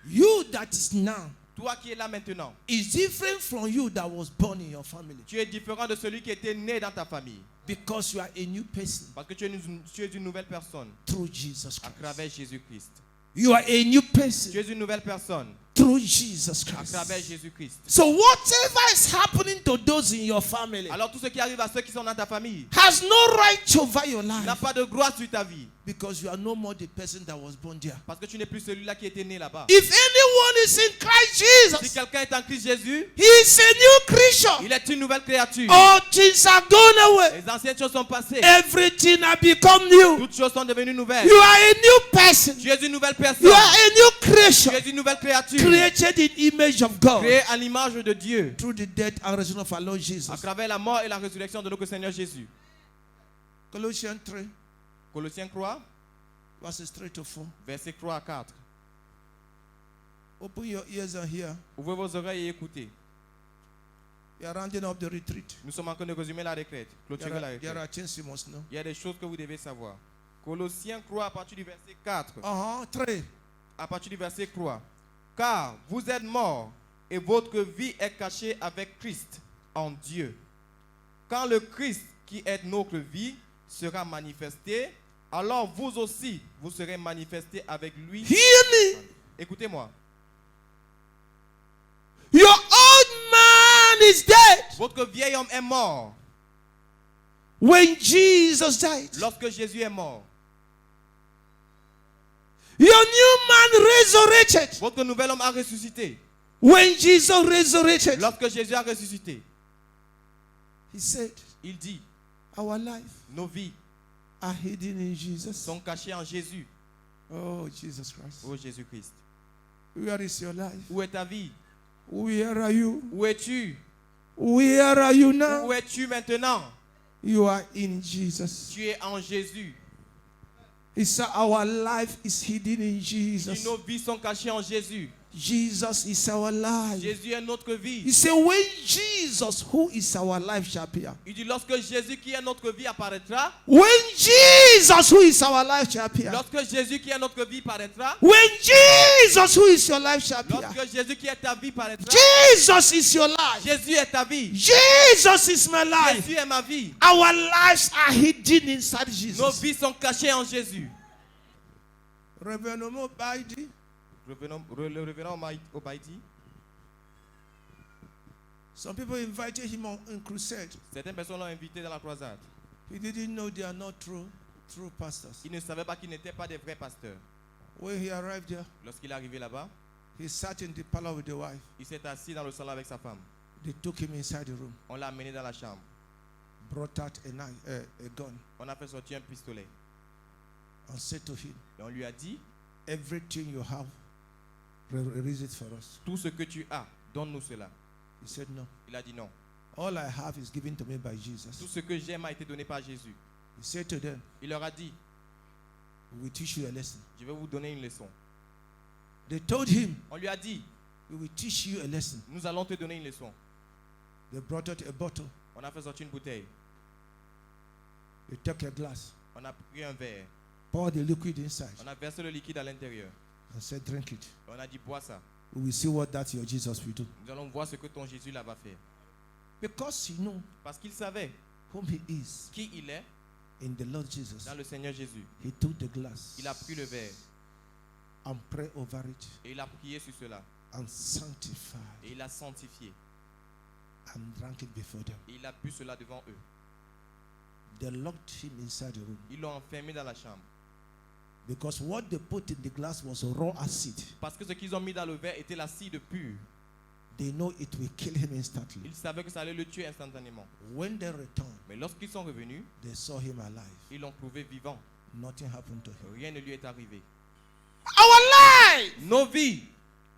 You that is now Toi qui es là maintenant, is different from you that was born in your family tu es différent de celui qui était né dans ta famille. because you are a new person Parce que tu es une nouvelle personne through Jesus à Christ. travers Jésus-Christ. You are a new person Tu es une nouvelle personne through Jesus à travers Christ. Jésus-Christ. So whatever is happening to those in your family Alors tout ce qui arrive à ceux qui sont dans ta famille has no right over your n'a life pas de droit sur ta vie. because you are no more the person that was born there. Parce que tu n'es plus celui-là qui était né là-bas. If anyone is in Christ Si Jesus, quelqu'un est en Christ Jésus, he is a new creature. il est une nouvelle créature. All things are gone away. Les anciennes choses sont passées. Everything has become new. Toutes choses sont devenues nouvelles. You are a new person. Tu es une nouvelle personne. You are a new creation Tu es une nouvelle créature. created in image of God Créée à l'image de Dieu. through the death and resurrection of our Lord À Jesus. travers la mort et la résurrection de notre Seigneur Jésus. Colossians 3, Colossiens 3, verses 3 to 4. verset 3 à 4. Open your ears and hear. Ouvrez vos oreilles et écoutez. You are rounding up the retreat. Nous sommes en train de résumer la retraite. Clôturer la There retraite. are things you must know. Il y a des choses que vous devez savoir. Colossiens 3 à partir du verset 4. 3. À partir du verset 3. Car vous êtes morts et votre vie est cachée avec Christ en Dieu. Quand le Christ qui est notre vie sera manifesté, alors vous aussi, vous serez manifestés avec lui. Hear me. Écoutez-moi. Your old man is dead. Votre vieil homme est mort. When Jesus died, Lorsque Jésus est mort, your new man resurrected. votre nouvel homme a ressuscité. When Jesus resurrected, Lorsque Jésus a ressuscité, he said, il dit, our life nos vies are hidden in Jesus. sont cachées en Jésus. Oh, Jesus Christ. Oh Jésus-Christ. Where is your life? Où est ta vie? Where are you? Où es-tu? Where are you now? Où es-tu maintenant? You are in Jesus. Tu es en Jésus. He said, our life is hidden in Et Jesus. nos vies sont cachées en Jésus. Jesus is our life. Jésus est notre He vie. said, when Jesus, who is our life, shall appear. Il dit, lorsque Jésus qui est notre vie apparaîtra, When Jesus, who is our life, shall appear. lorsque Jésus qui est notre vie paraîtra, When Jesus, who is your life, shall appear. lorsque Jésus qui est ta vie paraîtra, Jesus is your life. Jésus est ta vie. Jesus is my life. Jésus est ma vie. Our lives are hidden inside Nos Jesus. vies sont cachées en Jésus. Revenons au Baïdi. Revenons au Baïdi. Some people invited him on crusade. Certaines personnes l'ont invité dans la croisade. He didn't know they are not true pastors. Il ne savait pas qu'ils n'étaient pas des vrais pasteurs. When he arrived there, Lorsqu'il est arrivé là-bas, he sat in the parlor with the wife. il s'est assis dans le salon avec sa femme. They took him inside the room, On l'a amené dans la chambre. brought out a knife, a gun, On a fait sortir un pistolet. and said to him, Et on lui a dit, everything you have, release it for us. tout ce que tu as, donne-nous cela. He said, no. Il a dit non. All I have is given to me by Tout Jesus. ce que j'ai m'a été donné par Jésus. He said to them, Il leur a dit, we will teach you a lesson. je vais vous donner une leçon. They told him, On lui a dit, we will teach you a lesson. nous allons te donner une leçon. They brought out a bottle. On a fait sortir une bouteille. They took a glass, On a pris un verre. poured the liquid inside, On a versé le liquide à l'intérieur. and said, drink it. Et on a dit, bois ça. We will see what that your Jesus will do. Nous allons voir ce que ton Jésus là va faire. Because he knew Parce qu'il savait whom he is qui il est in the Lord Jesus. dans le Seigneur Jésus. He took the glass Il a pris le verre and prayed over it et il a prié sur cela. and sanctified Et il a sanctifié. and drank it before them. Et il a bu cela devant eux. They locked him inside the room Ils l'ont enfermé dans la chambre. because what they put in the glass was raw acid. Parce que ce qu'ils ont mis dans le verre était l'acide pur. They know it will kill him instantly. Ils savaient que ça allait le tuer instantanément. When they returned, Mais lorsqu'ils sont revenus, they saw him alive. ils l'ont trouvé vivant. Nothing happened to him. Rien ne lui est arrivé. Our lives Nos vies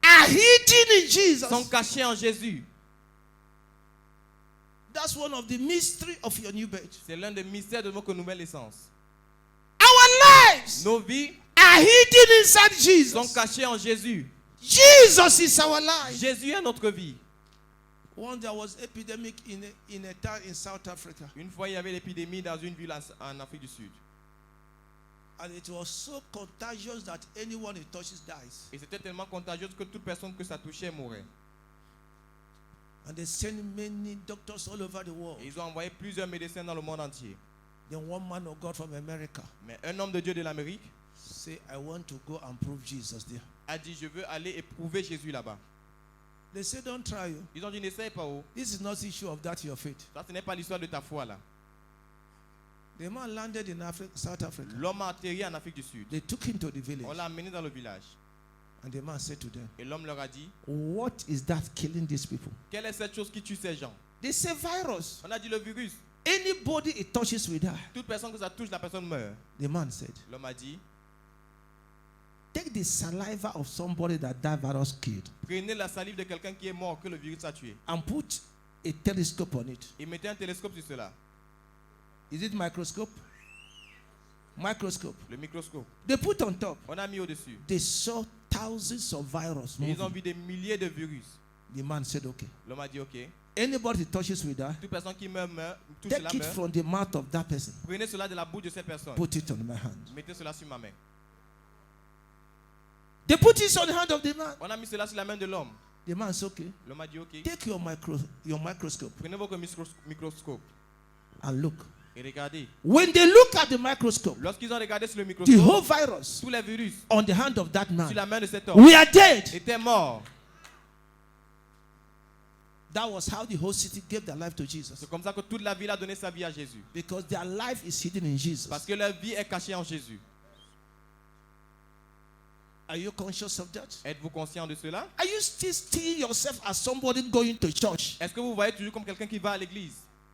are hidden in Jesus. sont cachées en Jésus. That's one of the mystery of your new birth. C'est l'un des mystères de notre nouvelle naissance. Our lives Nos vies are hidden inside sont Jesus. cachées en Jésus. Jesus is our life. Jésus est notre vie. Once there was epidemic in a town in South Africa, Une fois, il y avait l'épidémie dans une ville en Afrique du Sud. and it was so contagious that anyone it touches dies. Et c'était tellement contagieux que toute personne que ça touchait mourait. And they sent many doctors all over the world. Et ils ont envoyé plusieurs médecins dans le monde entier. Then one man of God from America Mais un homme de Dieu de l'Amérique said, I want to go and prove Jesus there. a dit, je veux aller éprouver Jésus là-bas. They said, don't try you. Ils ont dit, n'essaye pas. Oh. This is not the issue of that your faith. Ça, ce n'est pas l'histoire de ta foi là. The man landed in South Africa. L'homme a atterri en Afrique du Sud. They took him to the On village. l'a amené dans le village. And the man said to them, Et l'homme leur a dit, what is that killing these people? quelle est cette chose qui tue ces gens? They say virus. On a dit le virus. Anybody it touches will die. Toute personne que ça touche, la personne meurt. The man said, L'homme a dit, take the saliva of somebody that that virus killed prenez la salive de quelqu'un qui est mort, que le virus a tué. and put a telescope on it. Et mettez un télescope sur cela. Is it microscope? Microscope. Le microscope. They put on top. On a mis au-dessus. They saw thousands of virus. Et ils ont moving. vu des milliers de virus. The man said, okay. L'homme a dit, ok. Anybody it touches will die. Toute personne qui meurt, touche cela Take it meurt. from the mouth of that person. Prenez cela de la bouche de cette personne. Put it on my hand. Mettez cela sur ma main. They put it on the hand of the man. On a mis cela sur la main de l'homme. The man said, okay. L'homme a dit, ok. Take your microscope Prenez votre microscope and look. Et regardez, When they look at the microscope, lorsqu'ils ont regardé sur le the microscope, whole virus tous les virus on the hand of that sur man, la main de cet homme we are dead. étaient morts. That was how the whole city gave their life to Jesus. C'est comme ça que toute la ville a donné sa vie à Jésus. Because their life is hidden in Jesus. Parce que leur vie est cachée en Jésus. Are you conscious of that? Êtes-vous conscient de cela? Are you still seeing yourself as somebody going to church? Est-ce que vous voyez toujours comme quelqu'un qui va à l'église?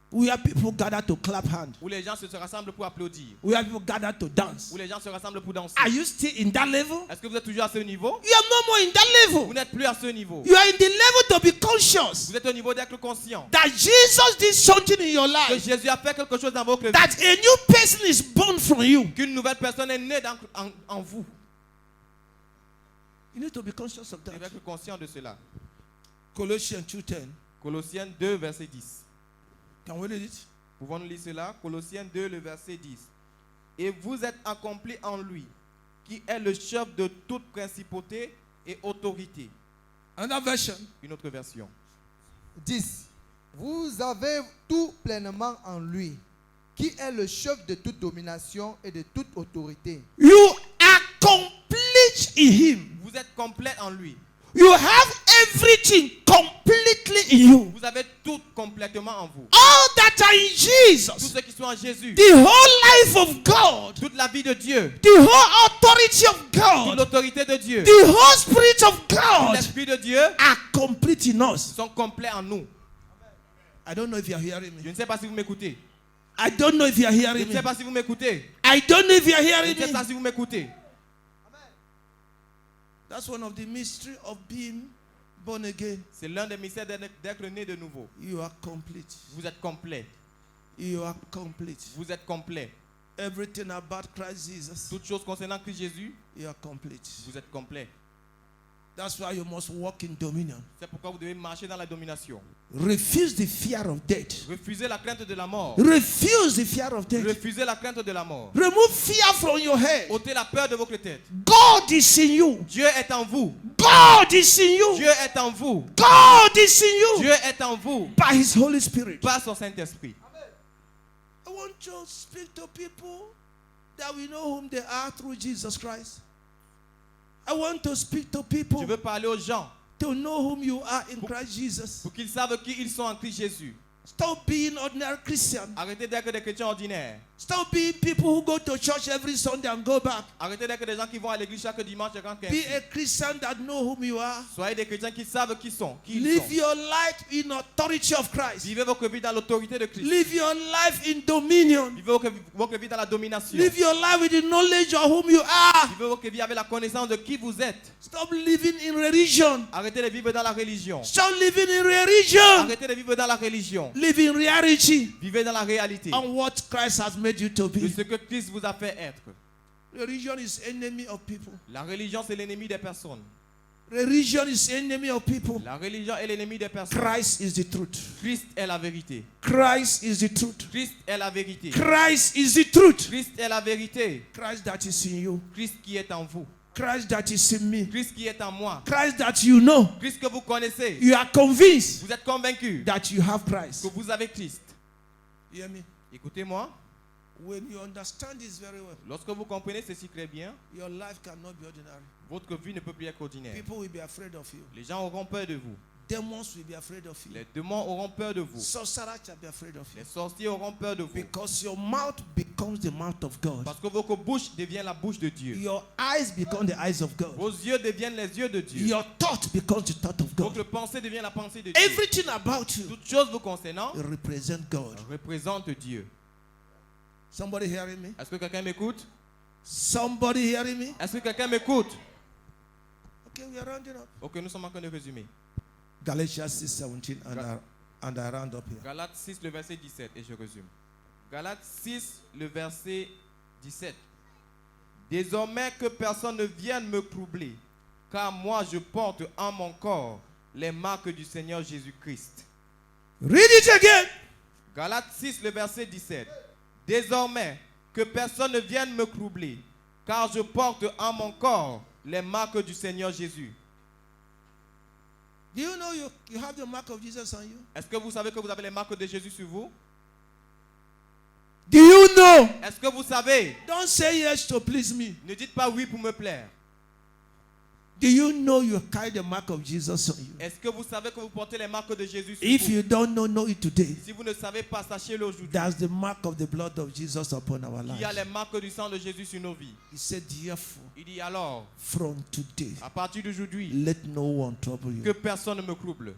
We have people gather to clap hands. Où les gens se rassemblent pour applaudir? We have people gather to dance. Où les gens se rassemblent pour danser? Are you still in that level? Est-ce que vous êtes toujours à ce niveau? You are no more in that Vous level. n'êtes plus à ce niveau. You are in the level to be conscious Vous êtes au niveau d'être conscient that Jesus did something in your que life. Jésus a fait quelque chose dans votre vie. That a new person is born from you. Qu'une nouvelle personne est née en vous. You need to be conscious of Vous devez that. être conscient de cela. Colossians 2:10. Colossiens 2, verset 10. Can we read it? Pouvons-nous lire cela? Colossiens 2, le verset 10. Et vous êtes accomplis en lui, qui est le chef de toute principauté et autorité. Another version. Une autre version. 10. Vous avez tout pleinement en lui, qui est le chef de toute domination et de toute autorité. You are complete in him. Vous êtes complet en lui. You have everything completely in you. Vous avez tout complètement en vous. All that are in Tous Jesus. ceux qui sont en Jésus. The whole life of God. Toute la vie de Dieu. The whole authority of Toute God. l'autorité de Dieu. The whole spirit of Tout God l'Esprit de Dieu are complete in us. sont complets en nous. I don't know if you are hearing Je me. ne sais pas si vous m'écoutez. I don't know if you are Je hearing ne sais me. pas si vous m'écoutez. I don't know if you are Je hearing ne sais pas me. si vous m'écoutez. That's one of the mystery of being born again. C'est l'un des mystères d'être né de nouveau. You are complete. Vous êtes complet. You are complete. Vous êtes complet. Everything about Christ Jesus, Toutes choses concernant Christ Jésus, you are complete. vous êtes complet. That's why you must walk in dominion. C'est pourquoi vous devez marcher dans la domination. Refuse the fear of death. Refusez la crainte de la mort. Refuse the fear of death. Refusez la crainte de la mort. Remove fear from your head. Ôtez la peur de votre tête. God is in you. Dieu est en vous. God is in you. Dieu est en vous. God is in you. Dieu est en vous. By his Holy Spirit. Par son Saint-Esprit. I want to speak to people that we know whom they are through Jesus Christ. I want to speak to people Je veux parler aux gens to know whom you are in Christ Jesus. pour qu'ils savent qui ils sont en Christ Jésus. Stop being ordinary Christian. Arrêtez d'être des chrétiens ordinaires. Stop being people who go to church every Sunday and go back. Arrêtez d'être des gens qui vont à l'église chaque dimanche et rentrent Be ainsi. a Christian that know whom you are. Soyez des chrétiens qui savent qui ils sont. Live your life in authority of Christ. Vivez votre vie dans l'autorité de Christ. Live your life in dominion. Vivez votre vie dans la domination. Live your life with the knowledge of whom you are. Vivez votre vie avec la connaissance de qui vous êtes. Stop living in religion. Arrêtez de vivre dans la religion. Stop living in religion. Arrêtez de vivre dans la religion. Live in reality. Vivez dans la réalité On what Christ has made you to de be. ce que Christ vous a fait être. Religion is enemy of people. La religion, c'est l'ennemi des personnes. Religion is enemy of people. La religion est l'ennemi des personnes. Christ is the truth. Christ est la vérité. Christ is the truth. Christ est la vérité. Christ is the truth. Christ est la vérité. Christ that is in you. Christ qui est en vous. Christ that is in me. Christ qui est en moi. Christ that you know. Christ que vous connaissez. You are convinced Vous êtes convaincu that you have que Christ. vous avez Christ. You hear me? Écoutez-moi. When you understand this very well, Lorsque vous comprenez ceci très bien, your life cannot be ordinary. votre vie ne peut plus être ordinaire. People will be afraid of you. Les gens auront peur de vous. Demons will be afraid of you. Les démons auront peur de vous. Sorcerers shall be afraid of you. Les sorciers auront peur de vous. Because your mouth becomes the mouth of God. Parce que votre bouche devient la bouche de Dieu. Your eyes become the eyes of God. Vos yeux deviennent les yeux de Dieu. Your thought becomes the thought of God. Votre pensée devient la pensée de Dieu. Everything about you Toute chose vous concernant represent God. représente Dieu. Somebody hearing me? Est-ce que quelqu'un m'écoute? Somebody hearing me? Est-ce que quelqu'un m'écoute? Okay, we are rounding up. Ok, nous sommes en train de résumer. Galatians 6:17 and I round up here. Galates 6, le verset 17, et je résume. Galates 6, le verset 17. Désormais que personne ne vienne me troubler, car moi je porte en mon corps les marques du Seigneur Jésus-Christ. Read it again. Galates 6, le verset 17. Désormais que personne ne vienne me troubler, car je porte en mon corps les marques du Seigneur Jésus. Do you know you have the mark of Jesus on you? Est-ce que vous savez que vous avez les marques de Jésus sur vous? Do you know? Est-ce que vous savez? Don't say yes to please me. Ne dites pas oui pour me plaire. Do you know you carry the mark of Jesus on you? Est-ce que vous savez que vous portez les marques de Jésus sur If vous? you don't know it today, Si vous ne savez pas, sachez-le aujourd'hui. that's the mark of the blood of Jesus upon our Il y a lives. les marques du sang de Jésus sur nos vies. He said, therefore, Il dit alors, from today, à partir d'aujourd'hui, let no one trouble que you. personne ne me trouble.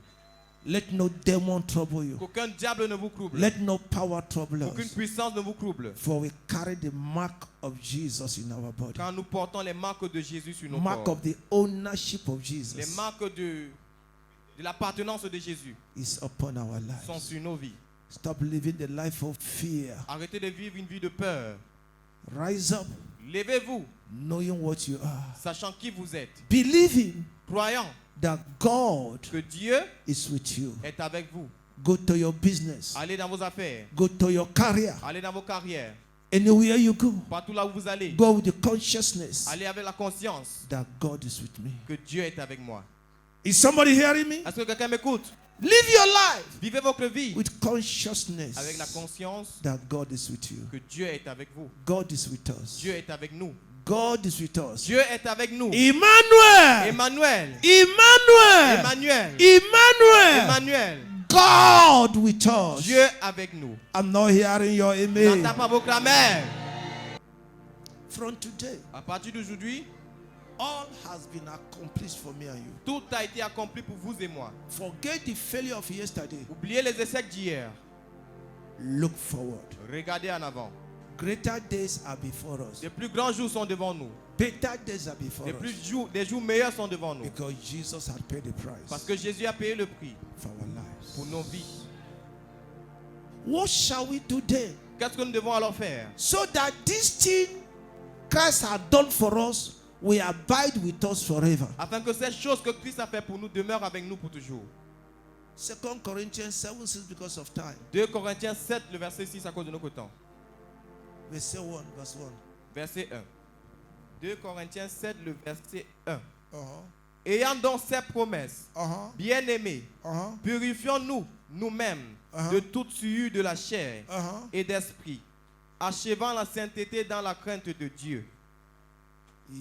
Let no demon trouble you. Qu'aucun diable ne vous trouble. Let no power trouble Qu'aucune us. puissance ne vous trouble. For we carry the mark of Jesus in our body. Quand nous portons les marques de Jésus sur nos Mark corps. of the ownership of Les Jesus marques de l'appartenance de Jésus is upon our sont lives. sur nos vies. Stop living the life of fear. Arrêtez de vivre une vie de peur. Rise up, Levez-vous, knowing what you are. sachant qui vous êtes. Believing Croyant that God que Dieu is with you. est avec vous. Go to your business. Allez dans vos affaires. Go to your career. Allez dans vos carrières. Anywhere you go, Partout là où vous allez. go with the consciousness Allez avec la conscience that God is with me. que Dieu est avec moi. Is somebody hearing me? Est-ce que quelqu'un m'écoute? Live your life Vivez votre vie with consciousness avec la conscience that God is with you. que Dieu est avec vous. God is with us. Dieu est avec nous. God is with us. Dieu est avec nous. Emmanuel. Emmanuel. Emmanuel. Emmanuel. Emmanuel. Emmanuel. God with us. Dieu avec nous. I'm not hearing your amen. N'entends pas vos clameurs. From today, À partir d'aujourd'hui, all has been accomplished for me and you. tout a été accompli pour vous et moi. Forget the failure of yesterday. Oubliez les échecs d'hier. Look forward. Regardez en avant. Greater days are before us. Les plus grands jours sont devant nous. Better days are before us. Des jours meilleurs sont devant nous. Because Jesus had paid the Parce price que Jésus a payé le prix for our lives. pour nos vies. What shall we do then? Qu'est-ce que nous devons alors faire? So that this thing Christ had done for us will abide with us forever. Afin que cette chose que Christ a fait pour nous demeure avec nous pour toujours. 2 Corinthians 7:6 because of time. 2 Corinthiens 7, le verset 6 à cause de notre temps. Verse 1, verse 1. Verset 1. 2 Corinthiens 7, le verset 1. Uh-huh. Ayant donc ces promesses, Uh-huh. bien-aimés, Uh-huh. purifions-nous nous-mêmes de toute souillure de la chair Uh-huh. et d'esprit, achevant la sainteté dans la crainte de Dieu.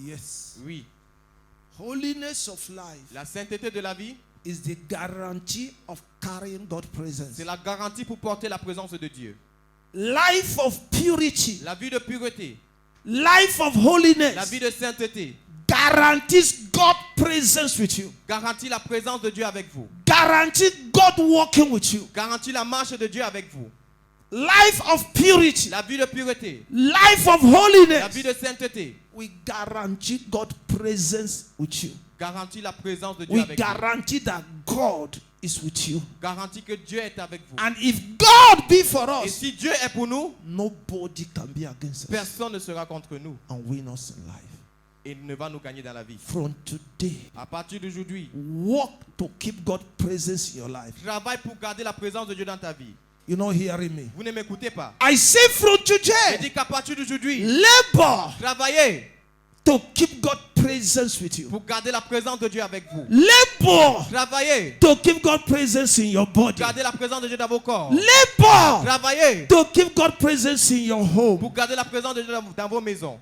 Yes. Oui, Holiness of life la sainteté de la vie, is the guarantee of carrying God's presence. c'est la garantie pour porter la présence de Dieu. Life of purity, La vie de pureté, life of la holiness vie de sainteté, guarantees God's presence with you. garantit la présence de Dieu avec vous, Guarantees God walking with you. garantit la marche de Dieu avec vous. Life of purity, La vie de pureté, life of la holiness vie de sainteté, we guarantee God's presence with you. garantit la présence de Dieu We avec vous. guarantee that God is with you. Garantit que Dieu est avec vous. And if God be for Et us, si Dieu est pour nous, nobody can be against us personne ne sera contre nous and win us in life. et ne va nous gagner dans la vie. From today, À partir d'aujourd'hui, work to keep God's presence in your life. travaille pour garder la présence de Dieu dans ta vie. You're not hearing me. Vous ne m'écoutez pas. I say from Je today, dis qu'à partir d'aujourd'hui, labor travaillez to keep God's presence with you. pour garder la présence de Dieu avec vous. Labor Travaillez to keep God's presence in your pour body. garder la présence de Dieu dans vos corps. Labor Travaillez to keep God's presence in your home. pour garder la présence de Dieu dans vos maisons.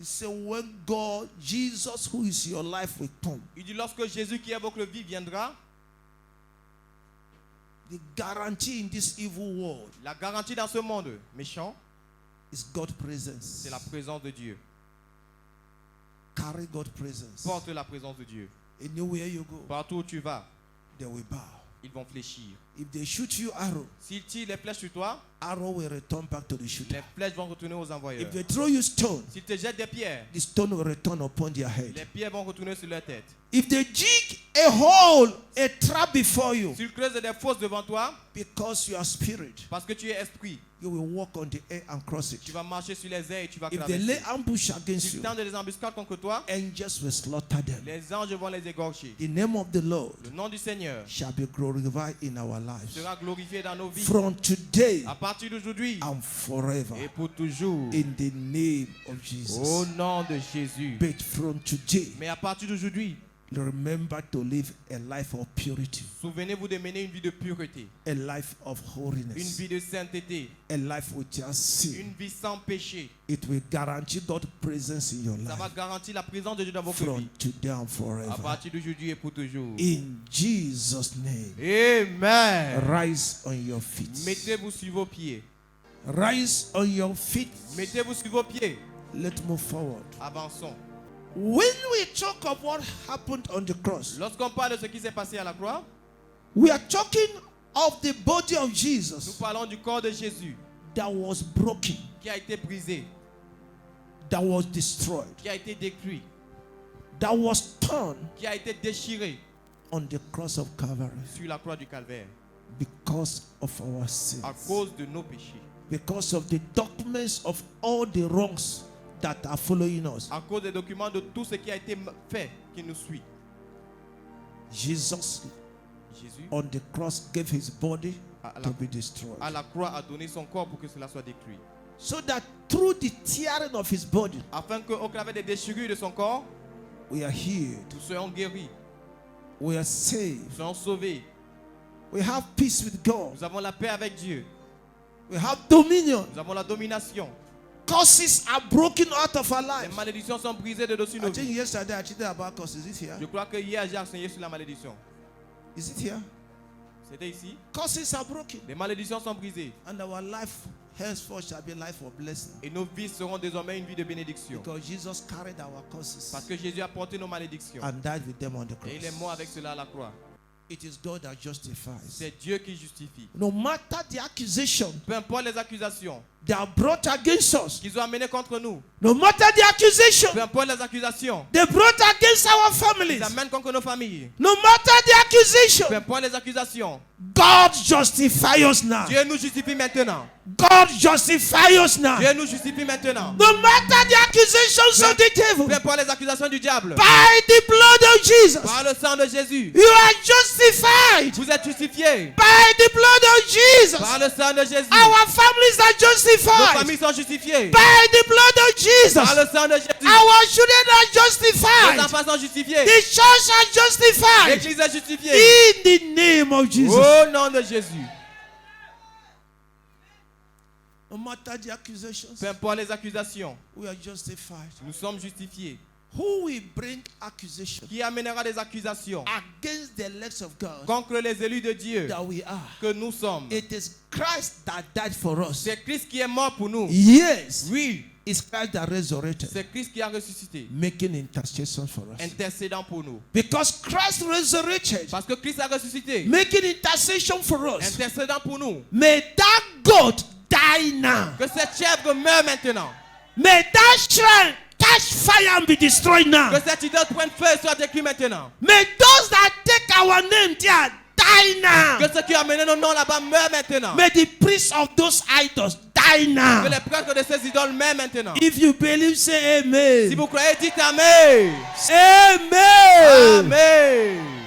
He said, when God, Jesus, who is your life, will come, Il dit lorsque Jésus qui est votre vie viendra, the guarantee in this evil world la garantie dans ce monde méchant, is God's presence. c'est la présence de Dieu. Carry God's presence. Porte la présence de Dieu. Anywhere you go, Partout où tu vas, they will bow. ils vont fléchir. If they shoot you arrow, S'ils tirent les flèches sur toi, arrow will return back to the shooter. les flèches vont retourner aux envoyeurs. If they throw you stone, S'ils te jettent des pierres, the stone will return upon their les head. pierres vont retourner sur leur tête. If they dig a hole, a trap before you, S'ils creusent des fosses devant toi, because you are spirit, parce que tu es esprit, you will walk on the air and cross it. tu vas marcher sur les airs et tu vas If they lay traverser. ambush against S'ils you, tendent des embuscades contre toi, angels will slaughter them. les anges vont les égorger. The name of the Lord Le nom du Seigneur shall be glorified in our lives. sera glorifié dans nos vies. From today À partir d'aujourd'hui and forever. et pour toujours. In the name of Au Jesus. nom de Jésus. But from today, Mais à partir d'aujourd'hui, remember to live a life of purity, Souvenez-vous de mener une vie de pureté, a life of une holiness, vie de sainteté, a life without sin. une vie sans péché. It will guarantee God's presence in your Ça va life garantir la présence de Dieu dans votre from vie today and à forever. partir d'aujourd'hui et pour toujours. In Jesus' name, Amen. rise on your feet. Mettez-vous sur vos pieds. Rise on your feet. Mettez-vous sur vos pieds. Let's move forward. Avançons. When we talk of what happened on the cross, Lorsqu'on parle de ce qui s'est passé à la croix, we are talking of the body of nous Jesus parlons du corps de Jésus that was broken, qui a été brisé, that was destroyed, qui a été détruit, that was torn qui a été déchiré on the cross of Calvary sur la croix du Calvaire because of our sins, à cause de nos péchés, because of the documents of all the wrongs that are following us. à cause des documents de tout ce qui a été fait qui nous suit. Jesus Jésus, on the cross gave his body à to la, be destroyed, à la croix, a donné son corps pour que cela soit détruit. so that through the tearing of his body, Afin qu'au travers des déchirures de son corps, we are healed, nous soyons guéris, we are saved, nous soyons sauvés. we have peace with God, Nous avons la paix avec Dieu. we have dominion. Nous avons la domination. Curses are broken out of our Les lives. malédictions sont brisées de dessus I nos think vies. yesterday I cheated about curses. Is it here? Je crois que hier j'ai enseigné sur la malédiction. Is it here? C'était ici. Curses are broken. Les malédictions sont brisées. And our life henceforth shall be a life of blessing. Et nos vies seront désormais une vie de bénédiction. Because Jesus carried our curses Parce que Jésus a porté nos malédictions. and died with them on the Et il est mort cross. avec cela à la croix. It is God that justifies. C'est Dieu qui justifie. No matter the accusation Peu importe les accusations they are brought against us, qu'ils ont amenées contre nous. no matter the accusation Peu importe les accusations they brought against our qu'ils families, amènent contre nos familles. no matter the accusation, Peu importe les accusations. God justifies us now. Dieu nous justifie maintenant. God justifies us now. Dieu nous justifie maintenant. No matter the accusations of the devil, Peu importe les accusations du diable. by the blood of Jesus, Par le sang de Jésus. you are justified. Vous êtes justifiés. By the blood of Jesus, Par le sang de Jésus. our families are Nos justified. familles sont justifiées. By the blood of Jesus, Par le sang de Jésus. our children are Nos justified. enfants sont justifiés. The church are justified. L'Église est justifiée. In the name of Jesus. Au nom de Jésus. No matter the accusations, Peu importe les accusations, we are justified. nous sommes justifiés. Who will bring accusation Qui amènera des accusations against the elect of God contre les élus de Dieu that we are? que nous sommes? It is Christ that died for us. C'est Christ qui est mort pour nous. Yes, Oui, it's Christ that resurrected, c'est Christ qui a ressuscité, making intercession for us. intercédant pour nous. Because Christ resurrected, Parce que Christ a ressuscité, making intercession for us. intercédant pour nous. May that goat die now. Que cette chèvre meure maintenant. May that shrine catch fire and be destroyed now. Que cette idole prenne feu et soit détruite maintenant. May those that take our name there die now. Que ceux qui ont amené nos noms là-bas meurent maintenant. May the priests of those idols die now. Que les prêtres de ces idoles meurent maintenant. If you believe, say amen. Si vous croyez, dites Amen. Amen. Amen.